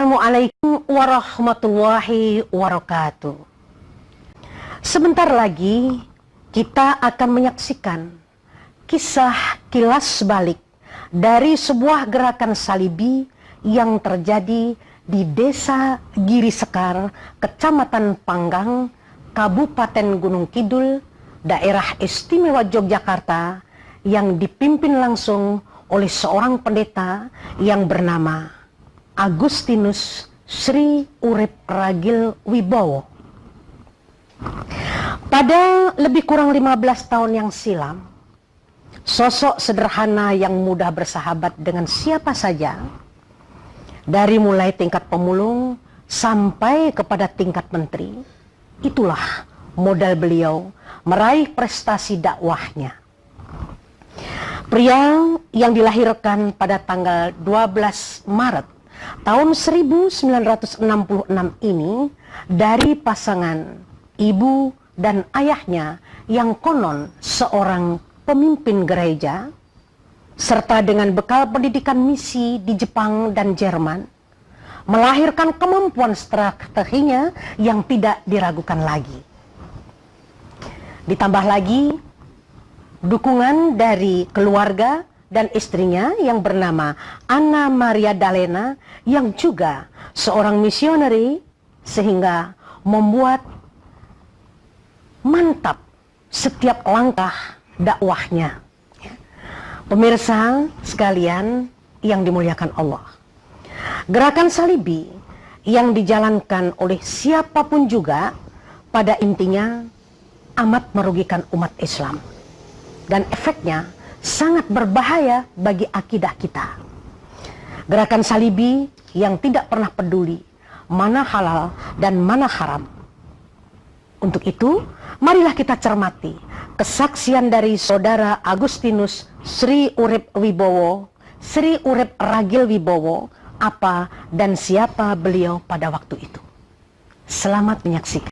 Assalamualaikum warahmatullahi wabarakatuh. Sebentar lagi kita akan menyaksikan kisah kilas balik dari sebuah gerakan salibi yang terjadi di Desa Giri Sekar, Kecamatan Panggang, Kabupaten Gunung Kidul, Daerah Istimewa Yogyakarta, yang dipimpin langsung oleh seorang pendeta yang bernama Agustinus Sri Urip Ragil Wibowo. Pada lebih kurang 15 tahun yang silam, sosok sederhana yang mudah bersahabat dengan siapa saja, dari mulai tingkat pemulung sampai kepada tingkat menteri, itulah modal beliau meraih prestasi dakwahnya. Pria yang dilahirkan pada tanggal 12 Maret tahun 1966 ini dari pasangan ibu dan ayahnya yang konon seorang pemimpin gereja, serta dengan bekal pendidikan misi di Jepang dan Jerman, melahirkan kemampuan strateginya yang tidak diragukan lagi. Ditambah lagi dukungan dari keluarga dan istrinya yang bernama Anna Maria Dalena, yang juga seorang misioneri, sehingga membuat mantap setiap langkah dakwahnya. Pemirsa sekalian yang dimuliakan Allah, gerakan salibi yang dijalankan oleh siapapun juga pada intinya amat merugikan umat Islam, dan efeknya sangat berbahaya bagi akidah kita. Gerakan salibi yang tidak pernah peduli mana halal dan mana haram. Untuk itu, marilah kita cermati kesaksian dari saudara Agustinus Sri Urip Wibowo, Sri Urip Ragil Wibowo, apa dan siapa beliau pada waktu itu. Selamat menyaksikan.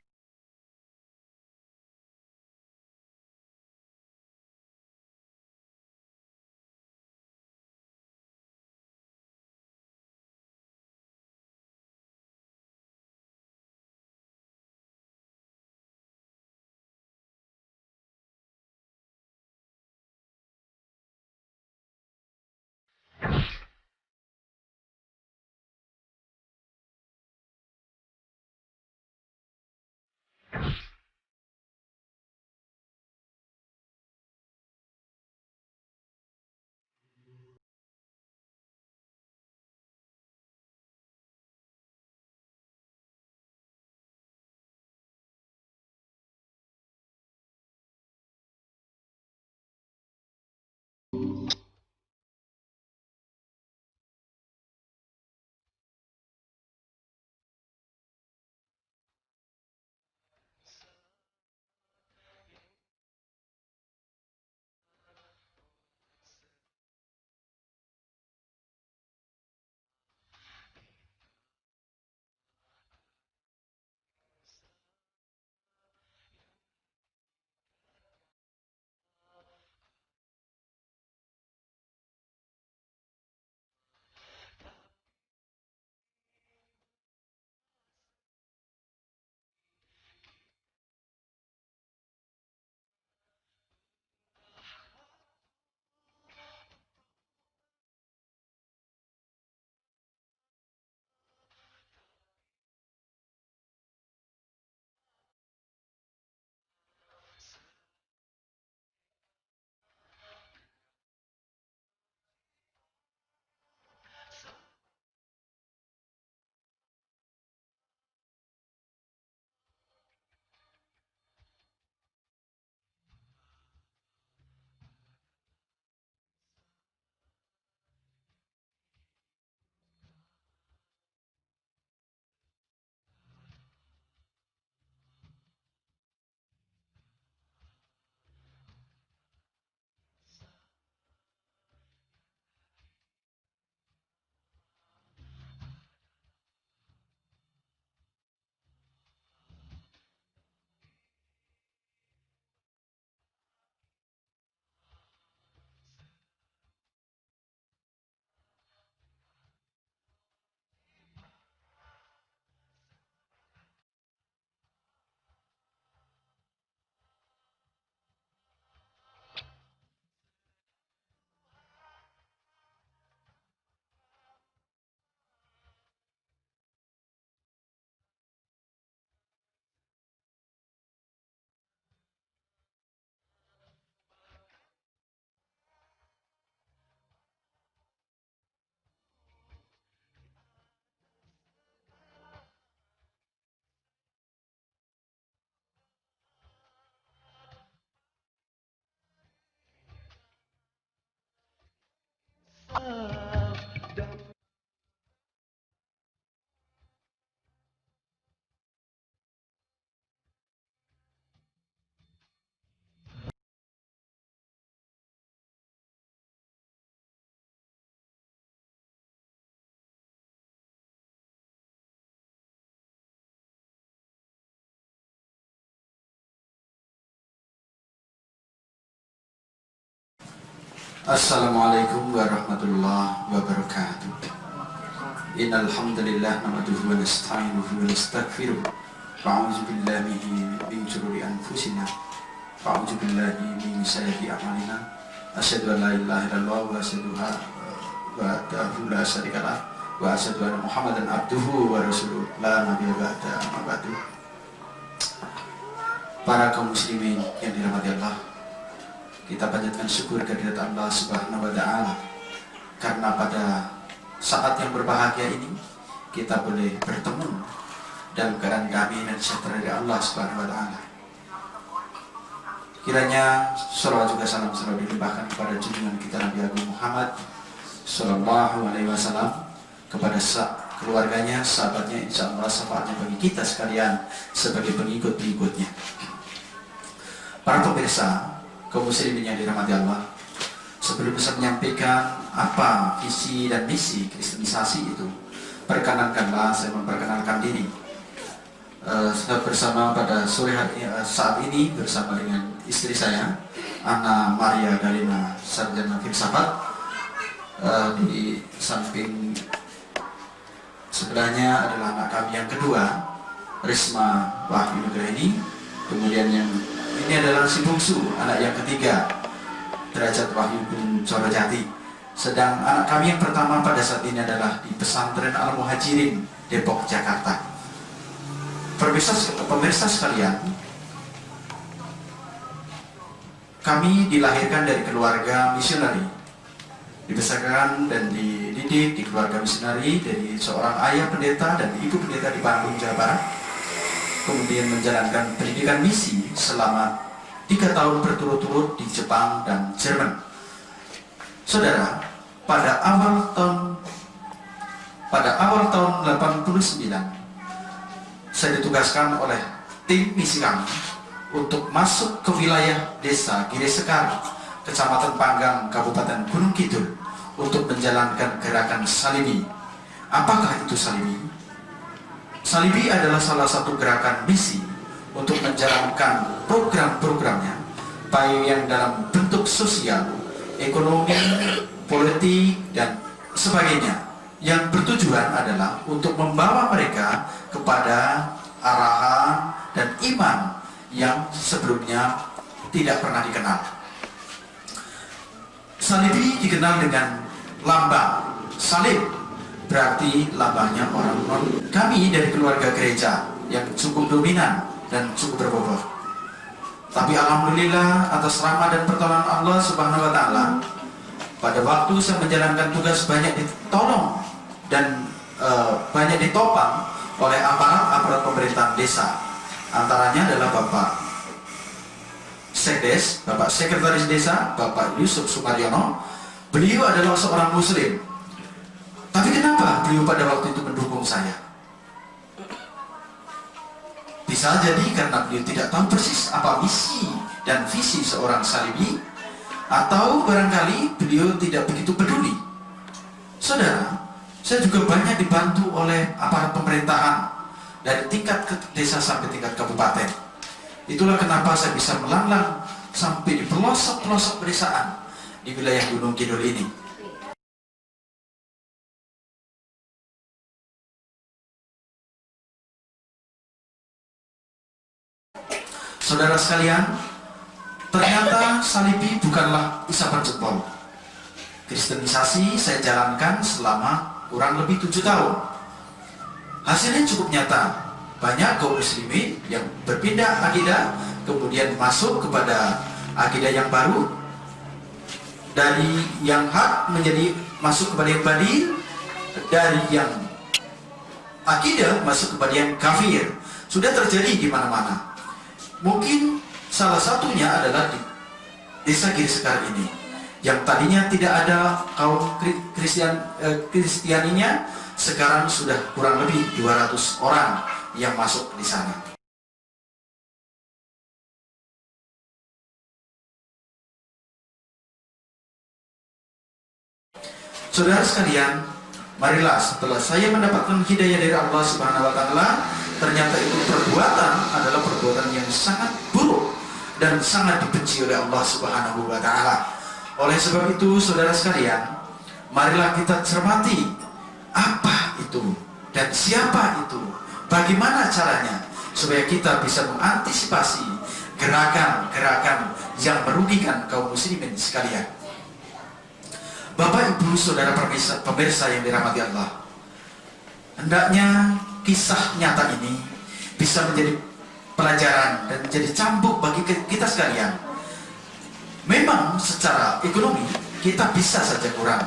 Assalamualaikum warahmatullahi wabarakatuh. Innal hamdalillah nahmaduhu wa nasta'inuhu wa nastaghfiruh. A'udzu billahi min shururi anfusina wa a'udzu billahi min sayyiati a'malina. Asyhadu an la ilaha illallah wa asyhadu anna la syarika lah wa asyhadu anna Muhammadan abduhu wa rasuluh la nabiyya ba'da amma ba'du. Para kaum muslimin yang dirahmati Allah, kita panjatkan syukur kehadirat Allah Subhanahu wa Ta'ala karena pada saat yang berbahagia ini kita boleh bertemu dalam keadaan damai dan sejahtera dari Allah Subhanahu wa Ta'ala. Kiranya salawat juga salam selalu dilimpahkan kepada junjungan kita Nabi Agung Muhammad Sallallahu Alaihi Wasallam, kepada keluarganya, sahabatnya, insya Allah syafaatnya bagi kita sekalian sebagai pengikut-pengikutnya. Para pemirsa, kaum muslimin yang dirahmati Allah, sebelum bisa menyampaikan apa visi dan misi kristenisasi itu, perkenankanlah saya memperkenalkan diri. Saya bersama pada sore hari saat ini bersama dengan istri saya, Ana Maria Dalina Sarjana Filsafat. Di samping sebelahnya adalah anak kami yang kedua, Risma Wahyu Nugraini. Kemudian yang ini adalah si bungsu, anak yang ketiga, Derajat Wahyu bin Corojati. Sedang anak kami yang pertama pada saat ini adalah di Pesantren Al-Muhajirin, Depok, Jakarta. Pemirsa sekalian, kami dilahirkan dari keluarga misionari, dibesarkan dan dididik di keluarga misionari dari seorang ayah pendeta dan ibu pendeta di Bandung, Jawa Barat. Kemudian menjalankan pendidikan misi selama 3 tahun berturut-turut di Jepang dan Jerman. Saudara, pada awal tahun 89 saya ditugaskan oleh tim misi kami untuk masuk ke wilayah desa Giri Sekar, Kecamatan Panggang, Kabupaten Gunung Kidul, untuk menjalankan gerakan Salibi. Apakah itu Salibi? Salibi adalah salah satu gerakan misi untuk menjalankan program-programnya, baik yang dalam bentuk sosial, ekonomi, politik, dan sebagainya, yang bertujuan adalah untuk membawa mereka kepada arahan dan iman yang sebelumnya tidak pernah dikenal. Salibi dikenal dengan lambang salib, berarti lambangnya orang non. Kami dari keluarga gereja yang cukup dominan dan cukup berbobot. Tapi alhamdulillah atas rahmat dan pertolongan Allah Subhanahu wa Ta'ala, pada waktu saya menjalankan tugas banyak ditolong dan banyak ditopang oleh aparat pemerintahan desa. Antaranya adalah Bapak Sekdes, Bapak Sekretaris Desa, Bapak Yusuf Sumaryono. Beliau adalah seorang muslim. Tapi kenapa beliau pada waktu itu mendukung saya? Bisa jadi karena beliau tidak tahu persis apa misi dan visi seorang Salibi, atau barangkali beliau tidak begitu peduli. Saudara, saya juga banyak dibantu oleh aparat pemerintahan dari tingkat desa sampai tingkat kabupaten. Itulah kenapa saya bisa melanglang sampai di pelosok-pelosok pedesaan di wilayah Gunung Kidul ini. Saudara sekalian, ternyata Salibi bukanlah isapan jempol. Kristenisasi saya jalankan selama kurang lebih 7 tahun. Hasilnya cukup nyata. Banyak kaum muslimin yang berpindah akidah, kemudian masuk kepada akidah yang baru, dari yang hak menjadi masuk kepada yang badil, dari yang akidah masuk kepada yang kafir. Sudah terjadi di mana-mana. Mungkin salah satunya adalah di desa Giri Sekar ini. Yang tadinya tidak ada kaum Kristianinya, sekarang sudah kurang lebih 200 orang yang masuk di sana. Saudara sekalian, marilah setelah saya mendapatkan hidayah dari Allah Subhanahu wa taala, ternyata itu perbuatan adalah perbuatan yang sangat buruk dan sangat dibenci oleh Allah Subhanahu wa taala. Oleh sebab itu, saudara sekalian, marilah kita cermati apa itu dan siapa itu, bagaimana caranya supaya kita bisa mengantisipasi gerakan-gerakan yang merugikan kaum muslimin sekalian. Bapak, Ibu, saudara pemirsa yang dirahmati Allah, hendaknya kisah nyata ini bisa menjadi pelajaran dan menjadi cambuk bagi kita sekalian. Memang secara ekonomi kita bisa saja kurang,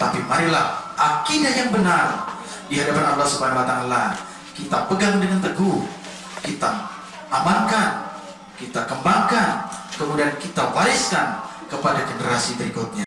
tapi marilah akidah yang benar di hadapan Allah Subhanahu wa taala kita pegang dengan teguh, kita amankan, kita kembangkan, kemudian kita wariskan kepada generasi berikutnya.